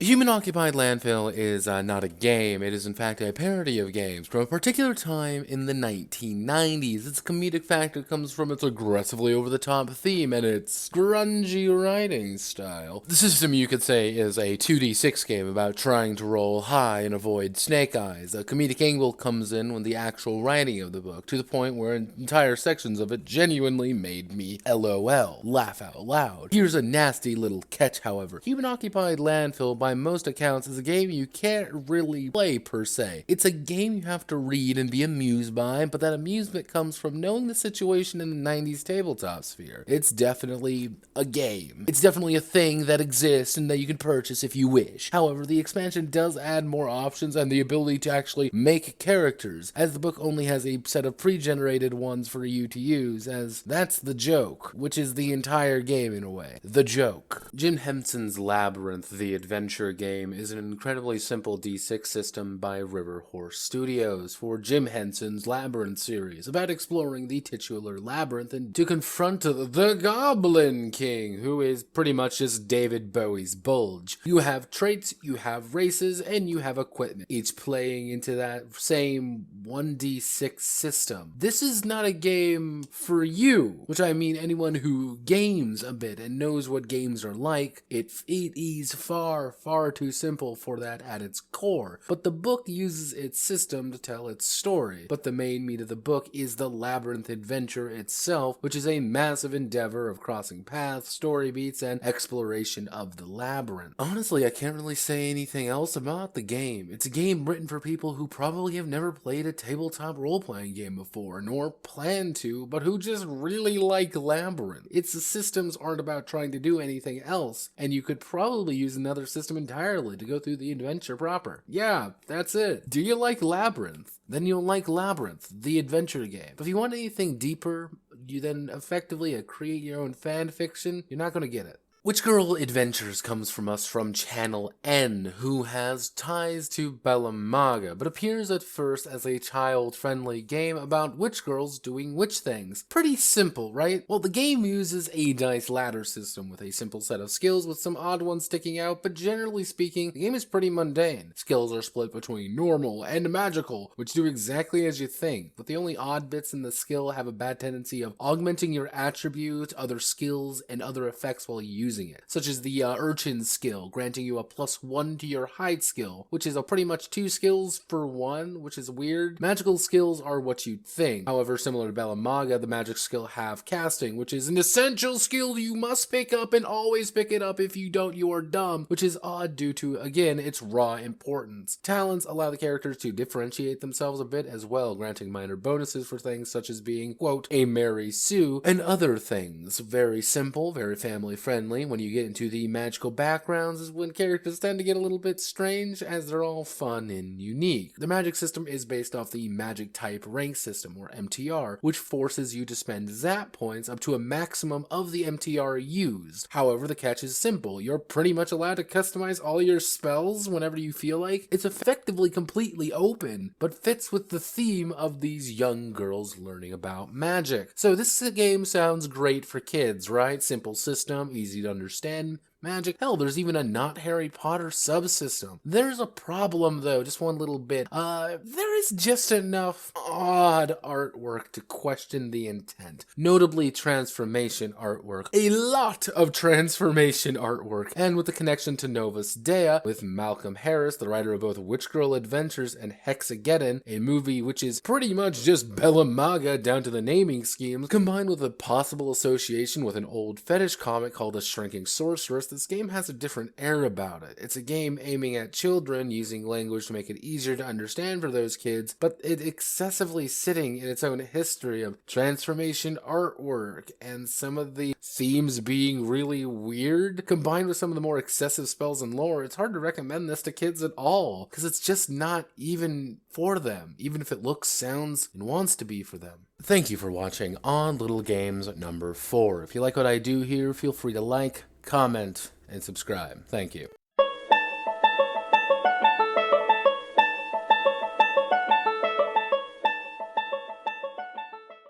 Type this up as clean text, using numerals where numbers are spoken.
Human Occupied Landfill is not a game, it is in fact a parody of games from a particular time in the 1990s. Its comedic factor comes from its aggressively over-the-top theme and its grungy writing style. The system, you could say, is a 2d6 game about trying to roll high and avoid snake eyes. The comedic angle comes in when the actual writing of the book, to the point where entire sections of it genuinely made me LOL, laugh out loud. Here's a nasty little catch, however. Human Occupied Landfill, by most accounts, is a game you can't really play per se. It's a game you have to read and be amused by, but that amusement comes from knowing the situation in the 90s tabletop sphere. It's definitely a game. It's definitely a thing that exists and that you can purchase if you wish. However, the expansion does add more options and the ability to actually make characters, as the book only has a set of pre-generated ones for you to use, as that's the joke, which is the entire game in a way. The joke. Jim Henson's Labyrinth, the adventure game, is an incredibly simple D6 system by River Horse Studios for Jim Henson's Labyrinth series, about exploring the titular labyrinth and to confront the Goblin King, who is pretty much just David Bowie's bulge. You have traits, you have races, and you have equipment, each playing into that same 1d6 system. This is not a game for you, which I mean anyone who games a bit and knows what games are like. It is far too simple for that at its core, but the book uses its system to tell its story. But the main meat of the book is the labyrinth adventure itself, which is a massive endeavor of crossing paths, story beats, and exploration of the labyrinth. Honestly, I can't really say anything else about the game. It's a game written for people who probably have never played a tabletop role-playing game before, nor plan to, but who just really like Labyrinth. Its systems aren't about trying to do anything else, and you could probably use another system entirely to go through the adventure proper. Yeah, that's it. Do you like Labyrinth? Then you'll like Labyrinth, the adventure game. But if you want anything deeper, you then effectively create your own fan fiction, you're not going to get it. Witch Girl Adventures comes from us from Channel N, who has ties to Belamaga, but appears at first as a child-friendly game about witch girls doing witch things. Pretty simple, right? Well, the game uses a dice ladder system with a simple set of skills with some odd ones sticking out, but generally speaking, the game is pretty mundane. Skills are split between normal and magical, which do exactly as you think, but the only odd bits in the skill have a bad tendency of augmenting your attribute, other skills, and other effects while using it, such as the urchin skill, granting you a +1 to your hide skill, which is pretty much 2 skills for 1, which is weird. Magical skills are what you'd think. However, similar to Belamaga, the magic skill have casting, which is an essential skill you must pick up and always pick it up. If you don't, you are dumb, which is odd due to, again, its raw importance. Talents allow the characters to differentiate themselves a bit as well, granting minor bonuses for things such as being, quote, a Mary Sue, and other things. Very simple, very family friendly. When you get into the magical backgrounds is when characters tend to get a little bit strange, as they're all fun and unique. The magic system is based off the magic type rank system, or MTR, which forces you to spend zap points up to a maximum of the MTR used. However, the catch is simple. You're pretty much allowed to customize all your spells whenever you feel like. It's effectively completely open, but fits with the theme of these young girls learning about magic. So this game sounds great for kids, right? Simple system, easy to understand, magic. Hell, there's even a not Harry Potter subsystem. There's a problem though, just one little bit. There is just enough odd artwork to question the intent. Notably transformation artwork. A lot of transformation artwork. And with the connection to Novus Dea, with Malcolm Harris, the writer of both Witch Girl Adventures and Hexageddon, a movie which is pretty much just Belamaga down to the naming schemes, combined with a possible association with an old fetish comic called The Shrinking Sorceress, this game has a different air about it. It's a game aiming at children, using language to make it easier to understand for those kids, but it excessively sitting in its own history of transformation artwork and some of the themes being really weird, combined with some of the more excessive spells and lore. It's hard to recommend this to kids at all, because it's just not even for them, even if it looks, sounds, and wants to be for them. Thank you for watching on Little Games number 4. If you like what I do here, feel free to like, comment, and subscribe. Thank you.